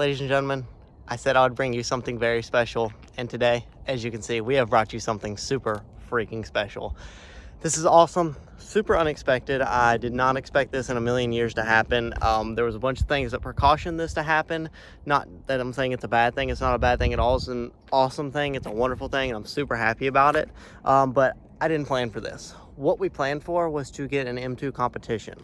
ladies and gentlemen, I said I would bring you something very special, and today, as you can see, we have brought you something super freaking special. This is awesome, super unexpected. I did not expect this in a million years to happen. There was a bunch of things that precautioned this to happen. Not that I'm saying it's a bad thing. It's not a bad thing at all. It's an awesome thing. It's a wonderful thing, and I'm super happy about it. But I didn't plan for this. What we planned for was to get an M2 competition.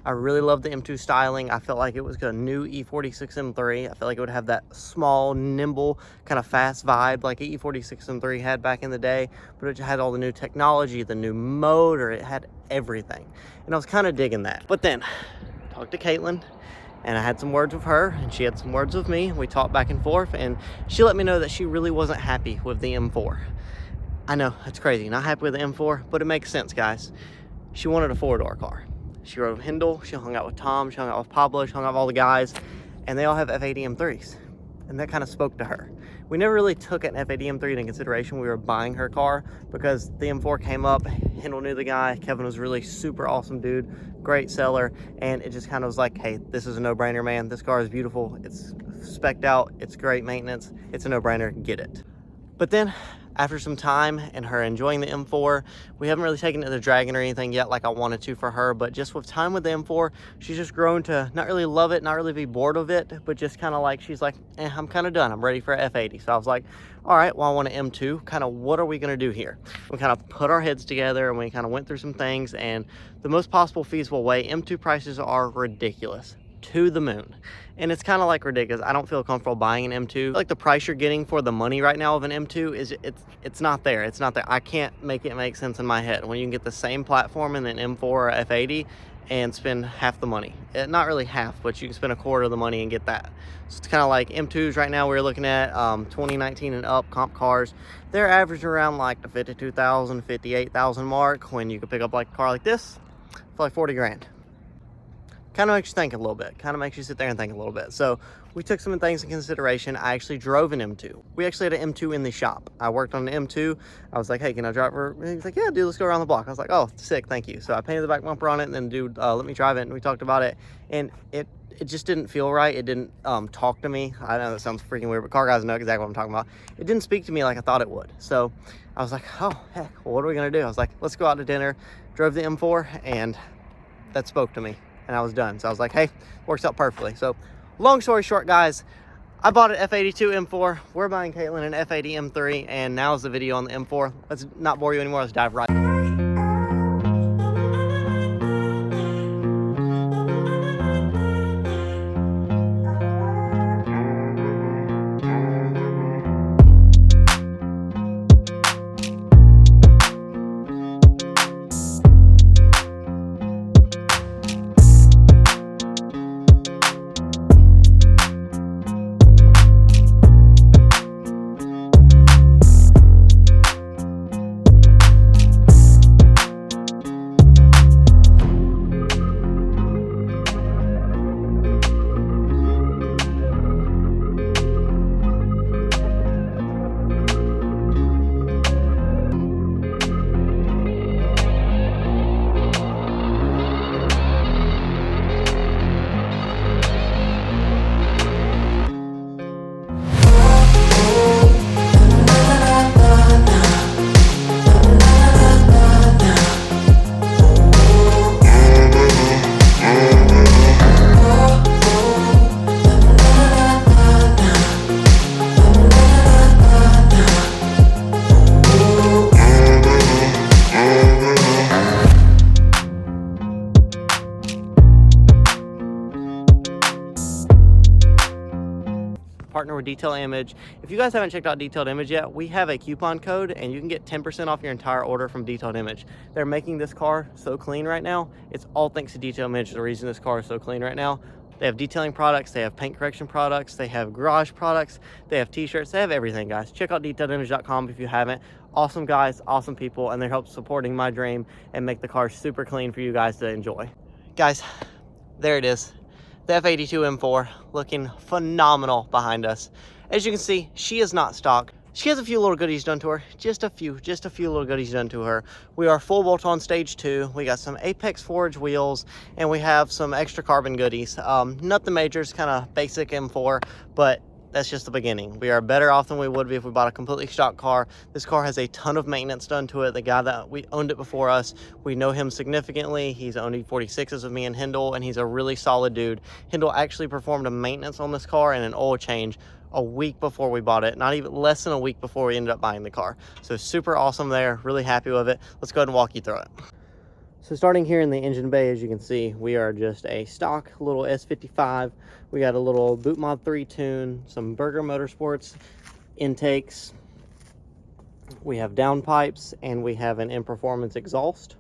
I really love the M2 styling. I felt like it was a new E46 M3. I felt like it would have that small, nimble, kind of fast vibe like an E46 M3 had back in the day, but it had all the new technology, the new motor, it had everything. And I was kind of digging that. But then, I talked to Caitlin, and I had some words with her, and she had some words with me. We talked back and forth, and she let me know that she really wasn't happy with the M4. I know, it's crazy, not happy with the M4, but it makes sense, guys. She wanted a four-door car. She rode with Hindle, she hung out with Tom, she hung out with Pablo, she hung out with all the guys, and they all have F80 M3s. And that kind of spoke to her. We never really took an F80 M3 into consideration. We were buying her car because the M4 came up, Hindle knew the guy, Kevin was really super awesome dude, great seller, and it just kind of was like, hey, this is a no-brainer, man. This car is beautiful, it's spec'd out, it's great maintenance, it's a no-brainer, get it. But then, after some time and her enjoying the M4, we haven't really taken it to the Dragon or anything yet like I wanted to for her, but just with time with the M4, she's just grown to not really love it, not really be bored of it, but just kind of like, she's like, I'm kind of done. I'm ready for an F80. So I was like, all right, well, I want an M2. Kind of what are we going to do here? We kind of put our heads together and we kind of went through some things, and the most possible feasible way, M2 prices are ridiculous. To the moon. And it's kind of like ridiculous. I don't feel comfortable buying an M2. Like the price you're getting for the money right now of an M2 is it's not there. It's not there. I can't make it make sense in my head when you can get the same platform in an M4 or F80 and spend half the money. Not really half, but you can spend a quarter of the money and get that. So it's kind of like M2s right now. We're looking at 2019 and up comp cars. They're averaging around like the 52,000, 58,000 mark, when you could pick up like a car like this for like 40 grand. Kind of makes you think a little bit, kind of makes you sit there and think a little bit. So we took some things in consideration. I actually drove an M2. We actually had an M2 in the shop. I worked on an M2. I was like, hey, can I drive her? And he's like, yeah, dude, let's go around the block. I was like, oh, sick, thank you. So I painted the back bumper on it, and then dude, let me drive it. And we talked about it, and it just didn't feel right. It didn't talk to me. I know that sounds freaking weird, but car guys know exactly what I'm talking about. It didn't speak to me like I thought it would. So I was like, oh, heck, well, what are we gonna do? I was like, let's go out to dinner. Drove the M4, and that spoke to me. And I was done. So I was like, hey, works out perfectly. So long story short, guys, I bought an F82 M4. We're buying Caitlin an F80 M3, and now's the video on the M4. Let's not bore you anymore. Let's dive right in. Partner with Detail Image. If you guys haven't checked out Detailed Image yet, we have a coupon code and you can get 10% off your entire order from Detailed Image. They're making this car so clean right now. It's all thanks to Detailed Image, the reason this car is so clean right now. They have detailing products, they have paint correction products, they have garage products, they have t-shirts, they have everything, guys. Check out detailedimage.com if you haven't. Awesome guys, awesome people, and they help supporting my dream and make the car super clean for you guys to enjoy. Guys, there it is. The F82 M4 looking phenomenal behind us. As you can see, she is not stock. She has a few little goodies done to her, just a few little goodies done to her. We are full bolt-on stage 2. We got some Apex Forge wheels, and we have some extra carbon goodies. Nothing major, it's kind of basic M4, but that's just the beginning. We are better off than we would be if we bought a completely stock car. This car has a ton of maintenance done to it. The guy that we owned it before us, we know him significantly. He's owned E46s with me and Hindle, and he's a really solid dude. Hindle actually performed a maintenance on this car and an oil change a week before we bought it, not even less than a week before we ended up buying the car. So super awesome there, really happy with it. Let's go ahead and walk you through it. So starting here in the engine bay, as you can see, we are just a stock little S55. We got a little Boot Mod 3 tune, some Bmw Motorsports intakes. We have downpipes, and we have an Performance exhaust.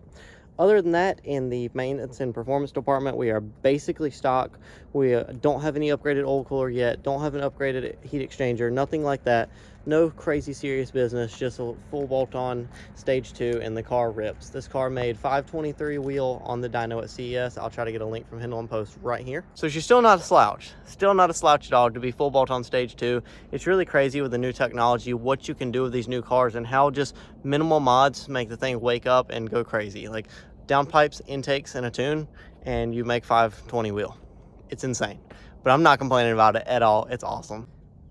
Other than that, in the maintenance and performance department, we are basically stock. We don't have any upgraded oil cooler yet, don't have an upgraded heat exchanger, nothing like that. No crazy serious business, just a full bolt-on stage 2, and the car rips. This car made 523 wheel on the dyno at CES. I'll try to get a link from Hindle and Post right here. So she's still not a slouch. Still not a slouch at all to be full bolt-on stage 2. It's really crazy with the new technology, what you can do with these new cars, and how just minimal mods make the thing wake up and go crazy. Like downpipes, intakes, and a tune, and you make 520 wheel. It's insane, but I'm not complaining about it at all. It's awesome.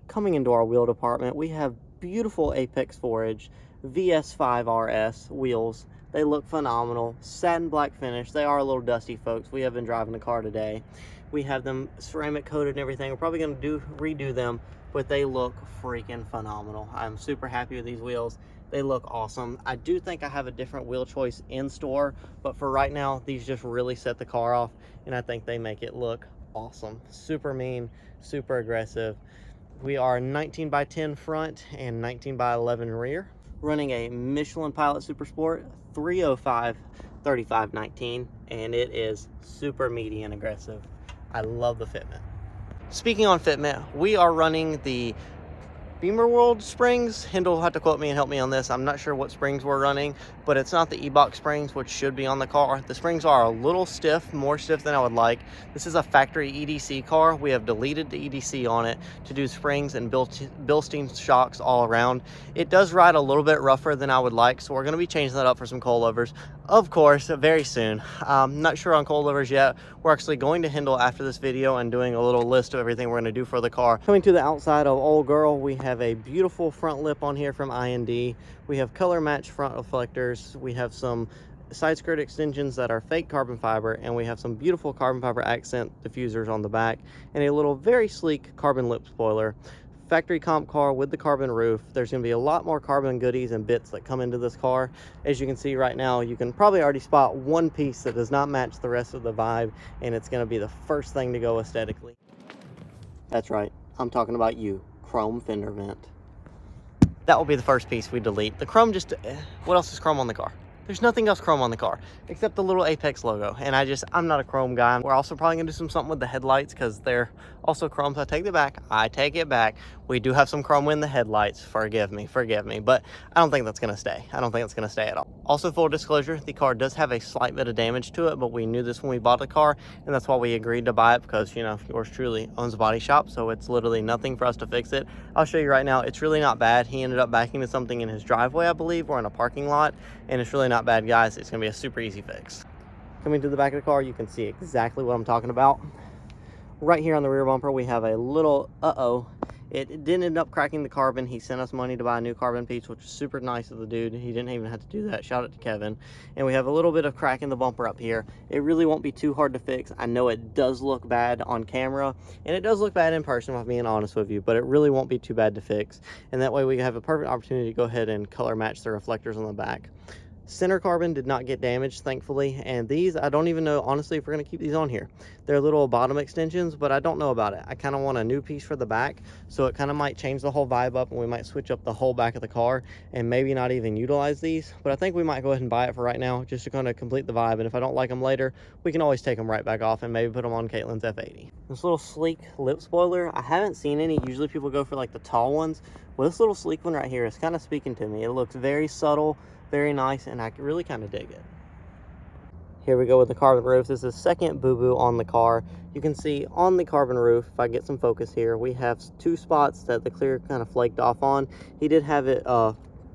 Coming into our wheel department, we have beautiful Apex Forage VS5 RS wheels. They look phenomenal. Satin black finish. They are a little dusty, folks. We have been driving the car today. We have them ceramic coated and everything. We're probably going to redo them, but they look freaking phenomenal. I'm super happy with these wheels. They look awesome. I do think I have a different wheel choice in store, but for right now, these just really set the car off, and I think they make it look awesome. Super mean, super aggressive. We are 19 by 10 front and 19 by 11 rear, running a Michelin Pilot Super Sport 305 3519, and it is super meaty and aggressive. I love the fitment. Speaking on fitment, we are running the Beamer World springs. Hindle will have to quote me and help me on this. I'm not sure what springs we're running, but it's not the E-Box springs, which should be on the car. The springs are a little stiff, more stiff than I would like. This is a factory EDC car. We have deleted the EDC on it to do springs and Bilstein shocks all around. It does ride a little bit rougher than I would like, so we're going to be changing that up for some coilovers, of course, very soon. Not sure on coilovers yet. We're actually going to Hindle after this video and doing a little list of everything we're going to do for the car. Coming to the outside of Old Girl, we have a beautiful front lip on here from IND. We have color match front reflectors. We have some side skirt extensions that are fake carbon fiber, and we have some beautiful carbon fiber accent diffusers on the back, and a little very sleek carbon lip spoiler. Factory comp car with the carbon roof. There's going to be a lot more carbon goodies and bits that come into this car. As you can see right now, you can probably already spot one piece that does not match the rest of the vibe, and it's going to be the first thing to go aesthetically. That's right, I'm talking about you. Chrome fender vent. That will be the first piece we delete. The chrome just, what else is chrome on the car? There's nothing else chrome on the car except the little Apex logo. And I'm not a chrome guy. We're also probably gonna do something with the headlights because they're also chrome. So I take it back. We do have some chrome in the headlights. Forgive me. But I don't think that's gonna stay. I don't think it's gonna stay at all. Also, full disclosure, the car does have a slight bit of damage to it, but we knew this when we bought the car, and that's why we agreed to buy it, because, you know, yours truly owns a body shop, so it's literally nothing for us to fix it. I'll show you right now. It's really not bad. He ended up backing into something in his driveway, I believe, or in a parking lot, and it's really not bad, guys. It's gonna be a super easy fix. Coming to the back of the car, you can see exactly what I'm talking about. Right here on the rear bumper, we have a little it didn't end up cracking the carbon. He sent us money to buy a new carbon piece, which was super nice of the dude. He didn't even have to do that. Shout out to Kevin. And we have a little bit of crack in the bumper up here. It really won't be too hard to fix. I know it does look bad on camera, and it does look bad in person, if I'm being honest with you, but it really won't be too bad to fix. And that way we have a perfect opportunity to go ahead and color match the reflectors on the back. Center carbon did not get damaged, thankfully, and these, I don't even know, honestly, if we're going to keep these on here. They're little bottom extensions, but I don't know about it. I kind of want a new piece for the back, so it kind of might change the whole vibe up, and we might switch up the whole back of the car and maybe not even utilize these, but I think we might go ahead and buy it for right now, just to kind of complete the vibe, and if I don't like them later, we can always take them right back off and maybe put them on Caitlin's F80. This little sleek lip spoiler, I haven't seen any. Usually people go for like the tall ones. Well, this little sleek one right here is kind of speaking to me. It looks very subtle, very nice, and I really kind of dig it. Here we go with the carbon roof. This is second boo-boo on the car. You can see on the carbon roof, if I get some focus here, we have 2 spots that the clear kind of flaked off on. He did have it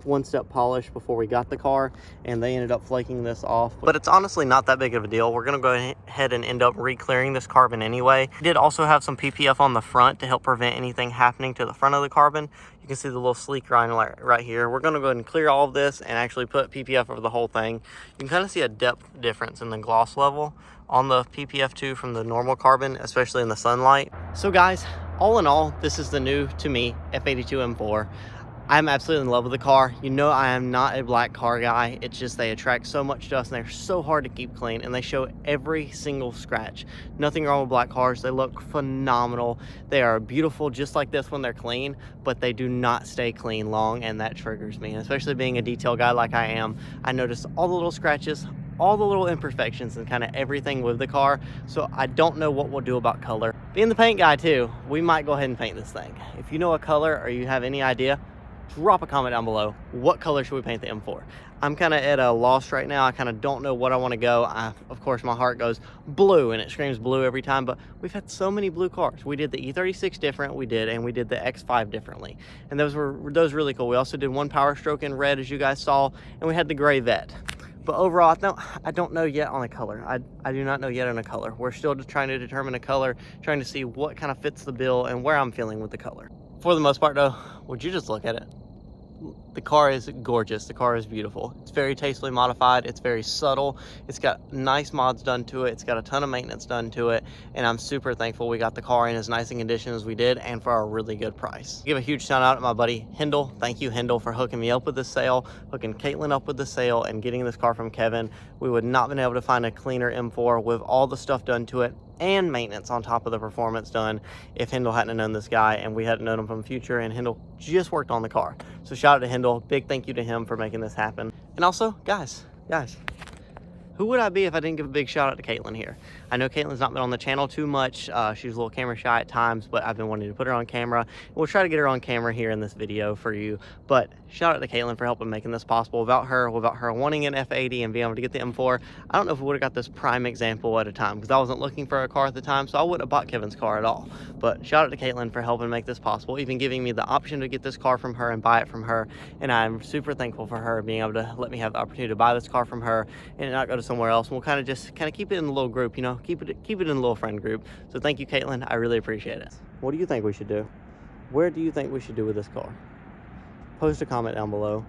one-step polish before we got the car, and they ended up flaking this off, but it's honestly not that big of a deal. We're going to go ahead and end up re-clearing this carbon anyway. We did also have some PPF on the front to help prevent anything happening to the front of the carbon. You can see the little sleek line right here. We're going to go ahead and clear all of this and actually put PPF over the whole thing. You can kind of see a depth difference in the gloss level on the PPF2 from the normal carbon, especially in the sunlight. So guys, all in all, this is the new, to me, F82 M4. I'm absolutely in love with the car. You know, I am not a black car guy. It's just they attract so much dust and they're so hard to keep clean, and they show every single scratch. Nothing wrong with black cars. They look phenomenal. They are beautiful just like this when they're clean, but they do not stay clean long, and that triggers me. And especially being a detail guy like I am, I notice all the little scratches, all the little imperfections, and kind of everything with the car. So I don't know what we'll do about color. Being the paint guy too, we might go ahead and paint this thing. If you know a color or you have any idea, drop a comment down below. What color should we paint the M4? I'm kind of at a loss right now. I kind of don't know what I want to go. Of course, my heart goes blue and it screams blue every time, but we've had so many blue cars. We did the E36 different, and we did the X5 differently. And those were really cool. We also did one Power Stroke in red, as you guys saw, and we had the gray Vet. But overall, I don't know yet on a color. I do not know yet on a color. We're still just trying to determine a color, trying to see what kind of fits the bill and where I'm feeling with the color. For the most part though, would you just look at it? The car is gorgeous. The car is beautiful. It's very tastefully modified. It's very subtle. It's got nice mods done to it. It's got a ton of maintenance done to it, and I'm super thankful we got the car in as nice a condition as we did, and for a really good price. Give a huge shout out to my buddy Hendel. Thank you, Hendel, for hooking me up with this sale, hooking Caitlin up with the sale, and getting this car from Kevin. We would not have been able to find a cleaner M4 with all the stuff done to it and maintenance on top of the performance done if Hendel hadn't known this guy and we hadn't known him from the future, and Hendel just worked on the car. So shout out to Hendel. Big thank you to him for making this happen. And also, guys, who would I be if I didn't give a big shout out to Caitlin here? I know Caitlin's not been on the channel too much. She's a little camera shy at times, but I've been wanting to put her on camera. We'll try to get her on camera here in this video for you. But shout out to Caitlin for helping making this possible. Without her wanting an F80 and being able to get the M4, I don't know if we would have got this prime example at a time, because I wasn't looking for a car at the time, so I wouldn't have bought Kevin's car at all. But shout out to Caitlin for helping make this possible, even giving me the option to get this car from her and buy it from her. And I'm super thankful for her being able to let me have the opportunity to buy this car from her and not go to somewhere else. And we'll kind of keep it in a little group, you know, keep it in a little friend group. So thank you, Caitlin. I really appreciate it. What do you think we should do? Where do you think we should do with this car? Post a comment down below.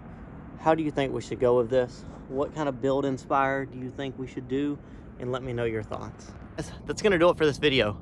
How do you think we should go with this? What kind of build inspired do you think we should do? And let me know your thoughts. That's gonna do it for this video.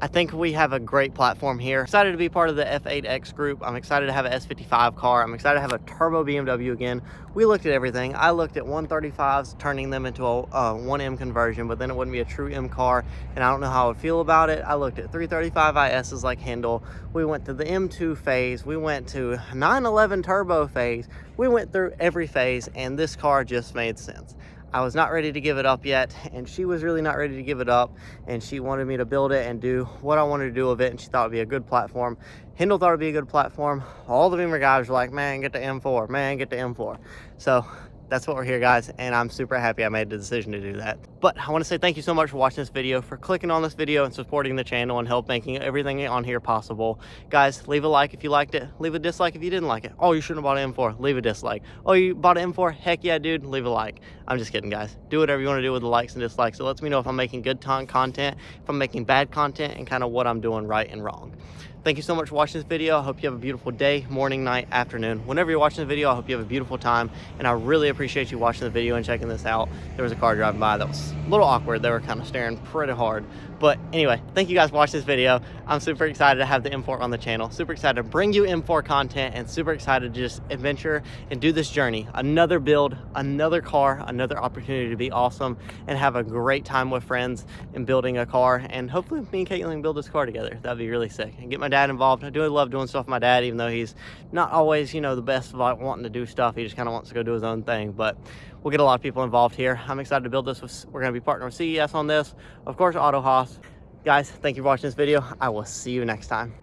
I think we have a great platform here. Excited to be part of the F8X group. I'm excited to have an S55 car. I'm excited to have a turbo BMW again. We looked at everything. I looked at 135s, turning them into a 1M conversion, but then it wouldn't be a true M car, and I don't know how I would feel about it. I looked at 335 ISs like Hendel. We went to the M2 phase. We went to 911 turbo phase. We went through every phase, and this car just made sense. I was not ready to give it up yet, and she was really not ready to give it up, and she wanted me to build it and do what I wanted to do with it, and she thought it'd be a good platform. Hendel thought it'd be a good platform. All the Beamer guys were like, man, get the M4, man, get the M4. So that's what we're here, guys, and I'm super happy I made the decision to do that. But I want to say thank you so much for watching this video, for clicking on this video and supporting the channel and help making everything on here possible. Guys, leave a like if you liked it. Leave a dislike if you didn't like it. Oh, you shouldn't have bought an M4. Leave a dislike. Oh, you bought an M4? Heck yeah, dude. Leave a like. I'm just kidding, guys. Do whatever you want to do with the likes and dislikes. It lets me know if I'm making good content, if I'm making bad content, and kind of what I'm doing right and wrong. Thank you so much for watching this video. I hope you have a beautiful day, morning, night, afternoon. Whenever you're watching the video, I hope you have a beautiful time. And I really appreciate you watching the video and checking this out. There was a car driving by that was a little awkward. They were kind of staring pretty hard. But anyway, thank you guys for watching this video. I'm super excited to have the M4 on the channel. Super excited to bring you M4 content, and super excited to just adventure and do this journey. Another build, another car, another opportunity to be awesome and have a great time with friends in building a car. And hopefully me and Caitlin can build this car together. That'd be really sick. And get my dad involved. I do love doing stuff with my dad, even though he's not always, you know, the best of like wanting to do stuff. He just kind of wants to go do his own thing. But we'll get a lot of people involved here. I'm excited to build this. We're going to be partnering with CES on this. Of course, Auto Haas. Guys, thank you for watching this video. I will see you next time.